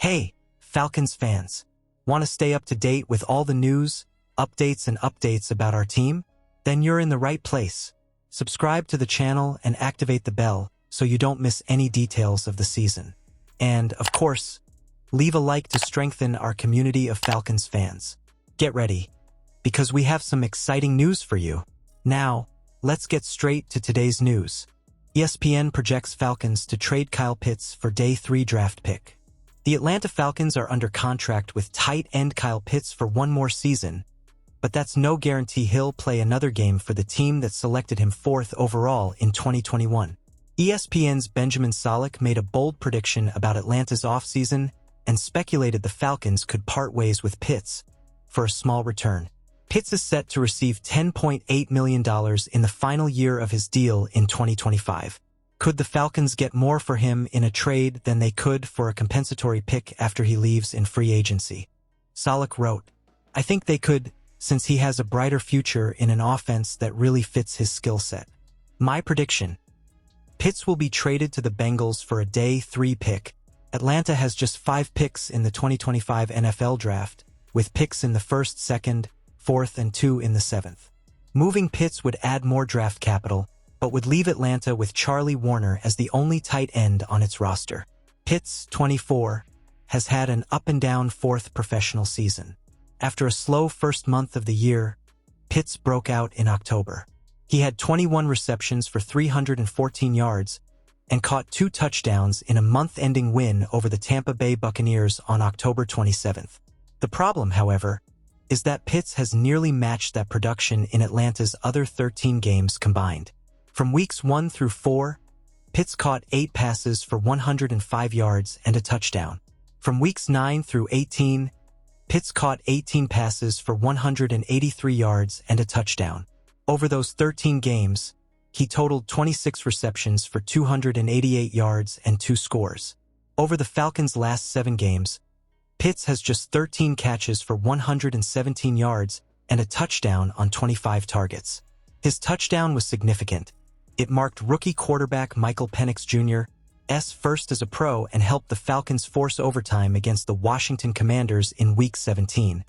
Hey, Falcons fans! Want to stay up to date with all the news, updates about our team? Then you're in the right place. Subscribe to the channel and activate the bell so you don't miss any details of the season. And, of course, leave a like to strengthen our community of Falcons fans. Get ready, because we have some exciting news for you. Now, let's get straight to today's news. ESPN projects Falcons to trade Kyle Pitts for Day 3 draft pick. The Atlanta Falcons are under contract with tight end Kyle Pitts for one more season, but that's no guarantee he'll play another game for the team that selected him 4th overall in 2021. ESPN's Benjamin Solak made a bold prediction about Atlanta's offseason and speculated the Falcons could part ways with Pitts for a small return. Pitts is set to receive $10.8 million in the final year of his deal in 2025. Could the Falcons get more for him in a trade than they could for a compensatory pick after he leaves in free agency? Solak wrote, "I think they could, since he has a brighter future in an offense that really fits his skill set. My prediction: Pitts will be traded to the Bengals for a Day 3 pick. Atlanta has just 5 picks in the 2025 NFL Draft, with picks in the 1st, 2nd, 4th, and 2 in the 7th. Moving Pitts would add more draft capital, but would leave Atlanta with Charlie Warner as the only tight end on its roster. Pitts, 24, has had an up-and-down 4th professional season. After a slow first month of the year, Pitts broke out in October. He had 21 receptions for 314 yards and caught 2 touchdowns in a month-ending win over the Tampa Bay Buccaneers on October 27th. The problem, however, is that Pitts has nearly matched that production in Atlanta's other 13 games combined. From weeks 1 through 4, Pitts caught 8 passes for 105 yards and a touchdown. From weeks 9 through 18, Pitts caught 18 passes for 183 yards and a touchdown. Over those 13 games, he totaled 26 receptions for 288 yards and 2 scores. Over the Falcons' last 7 games, Pitts has just 13 catches for 117 yards and a touchdown on 25 targets. His touchdown was significant. It marked rookie quarterback Michael Penix Jr.'s first as a pro and helped the Falcons force overtime against the Washington Commanders in Week 17.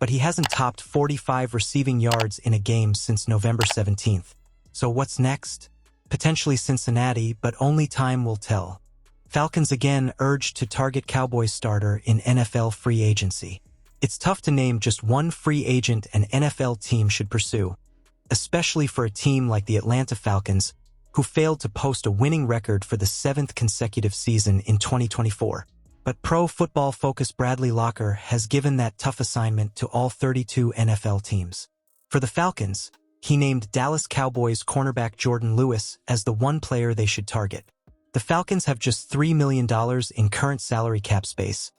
But he hasn't topped 45 receiving yards in a game since November 17th. So what's next? Potentially Cincinnati, but only time will tell. Falcons again urged to target Cowboys starter in NFL free agency. It's tough to name just one free agent an NFL team should pursue, especially for a team like the Atlanta Falcons, who failed to post a winning record for the 7th consecutive season in 2024. But Pro Football Focus Bradley Locker has given that tough assignment to all 32 NFL teams. For the Falcons, he named Dallas Cowboys cornerback Jordan Lewis as the one player they should target. The Falcons have just $3 million in current salary cap space,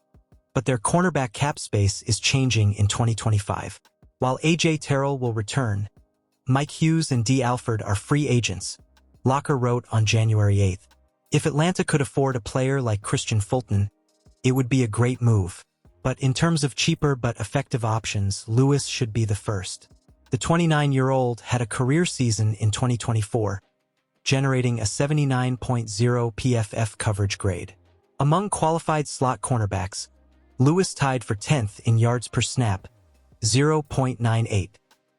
but their cornerback cap space is changing in 2025. While A.J. Terrell will return, Mike Hughes and D. Alford are free agents, Locker wrote on January 8th. If Atlanta could afford a player like Christian Fulton, it would be a great move. But in terms of cheaper but effective options, Lewis should be the first. The 29-year-old had a career season in 2024, generating a 79.0 PFF coverage grade. Among qualified slot cornerbacks, Lewis tied for 10th in yards per snap, 0.98.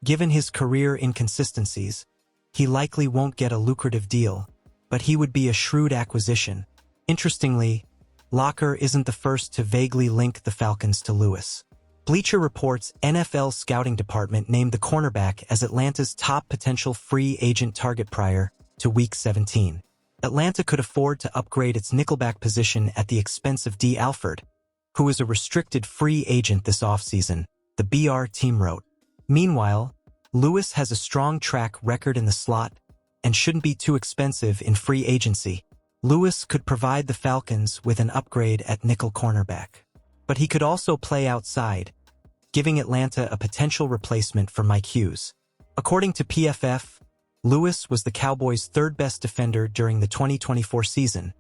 Given his career inconsistencies, he likely won't get a lucrative deal, but he would be a shrewd acquisition. Interestingly, Locker isn't the first to vaguely link the Falcons to Lewis. Bleacher Report's NFL scouting department named the cornerback as Atlanta's top potential free agent target prior to Week 17. Atlanta could afford to upgrade its nickelback position at the expense of D. Alford, who is a restricted free agent this offseason, the BR team wrote. Meanwhile, Lewis has a strong track record in the slot and shouldn't be too expensive in free agency. Lewis could provide the Falcons with an upgrade at nickel cornerback. But he could also play outside, giving Atlanta a potential replacement for Mike Hughes. According to PFF, Lewis was the Cowboys' 3rd best defender during the 2024 season,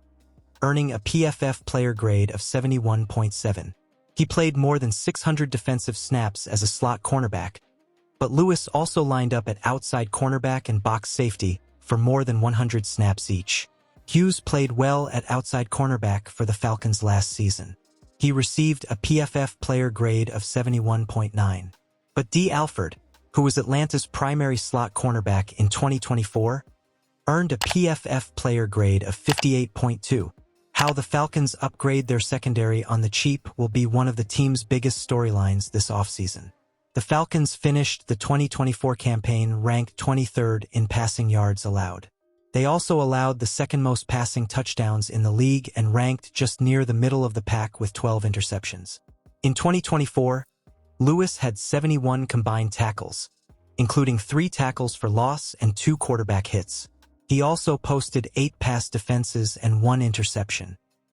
earning a PFF player grade of 71.7. He played more than 600 defensive snaps as a slot cornerback, but Lewis also lined up at outside cornerback and box safety for more than 100 snaps each. Hughes played well at outside cornerback for the Falcons last season. He received a PFF player grade of 71.9. But D. Alford, who was Atlanta's primary slot cornerback in 2024, earned a PFF player grade of 58.2. How the Falcons upgrade their secondary on the cheap will be one of the team's biggest storylines this offseason. The Falcons finished the 2024 campaign ranked 23rd in passing yards allowed. They also allowed the second most passing touchdowns in the league and ranked just near the middle of the pack with 12 interceptions. In 2024, Lewis had 71 combined tackles, including 3 tackles for loss and 2 quarterback hits. He also posted 8 pass defenses and 1 interception.